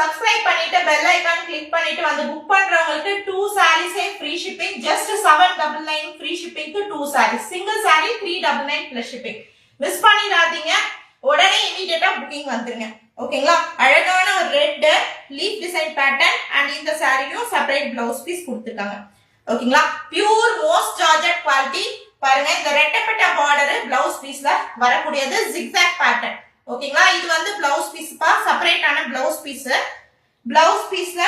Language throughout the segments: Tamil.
subscribe பண்ணிட்டு bell icon click பண்ணிட்டு வந்து book பண்றவங்களுக்கு 2 sarees free shipping just 799 free shipping to 2 sarees single saree 399 plus shipping miss பண்ணிடாதீங்க உடனே immediate booking வந்துருங்க ஓகேங்களா அழகான ஒரு red leaf design pattern and இந்த சாரியும் செப்பரேட் ப்ளவுஸ் பீஸ் கொடுத்திருக்காங்க ஓகேங்களா பியூர் மோஸ்ட் ஜார்ஜெட் குவாலிட்டி பாருங்க இந்த ரெட்டப்பட்ட பார்டர் ப்ளவுஸ் பீஸ்ல வரக்கூடியது zigzag பேட்டர்ன் ஓகேங்களா இது வந்து ப்ளவுஸ் பீஸ் பா செப்பரேட்டான ப்ளவுஸ் பீஸ்ல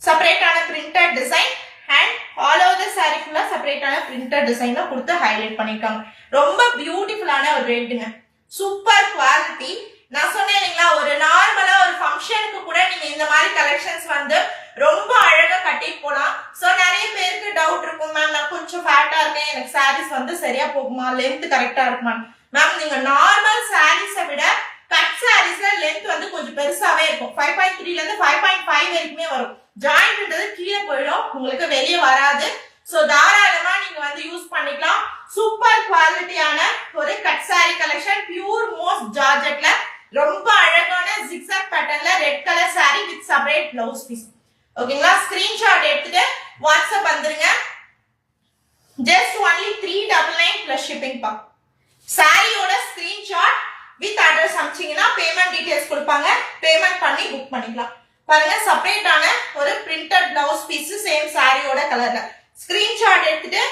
செப்பரேட்டான printed design and all over the saree full செப்பரேட்டான பிரிண்டட் டிசைன்ல கொடுத்து ஹைலைட் பண்ணிருக்காங்க ரொம்ப பியூட்டிஃபுல்லான ஒரு ரெட்ங்க சூப்பர் குவாலிட்டி நான் சொன்னேன் இல்லைங்களா ஒரு நார்மலா ஒரு ஃபங்க்ஷனுக்கு கூட நீங்க இந்த மாதிரி கலெக்ஷன்ஸ் வந்து ரொம்ப அழகா கட்டிட்டு போலாம் சோ நிறைய பேருக்கு டவுட் இருக்கும் மேம் நான் கொஞ்சம் ஃபேட்டா இருக்கேன் எனக்கு சாரீஸ் வந்து சரியா போகுமா லென்த் கரெக்டா இருக்குமா மேம் நீங்க நார்மல் சாரீஸை விட கட் சாரீஸ்ல லென்த் வந்து கொஞ்சம் பெருசாவே இருக்கும் 5.3 ல இருந்து 5.5 வரைக்குமே வரும் ஜாயிண்ட்ன்றது கீழே போயிடும் உங்களுக்கு வெளியே வராது சோ தாராளமா நீங்க வந்து யூஸ் பண்ணிக்கலாம் சூப்பர் குவாலிட்டியான ஒரு cut sari collection pure most ஜார்ஜெட்ல ரொம்ப அழகான zigzag பேட்டர்ன்ல red colour sari with separate blouse piece ஓகேங்களா ஸ்கிரீன்ஷாட் எடுத்துட்டு வாட்ஸ்அப் வந்துருங்க just only 399 plus shipping பா சாரியோட ஸ்கிரீன்ஷாட் வித் அட்ரஸ் அனுப்பிச்சீங்கன்னா பேமெண்ட் டீடைல்ஸ் கொடுப்பாங்க பேமெண்ட் பண்ணி புக் பண்ணிக்கலாம் பாருங்க செப்பரேட்டான ஒரு பிரிண்டட் ப்ளவுஸ் பீஸ் சேம் சாரியோட கலர்ல ஸ்கிரீன்ஷாட் எடுத்துட்டு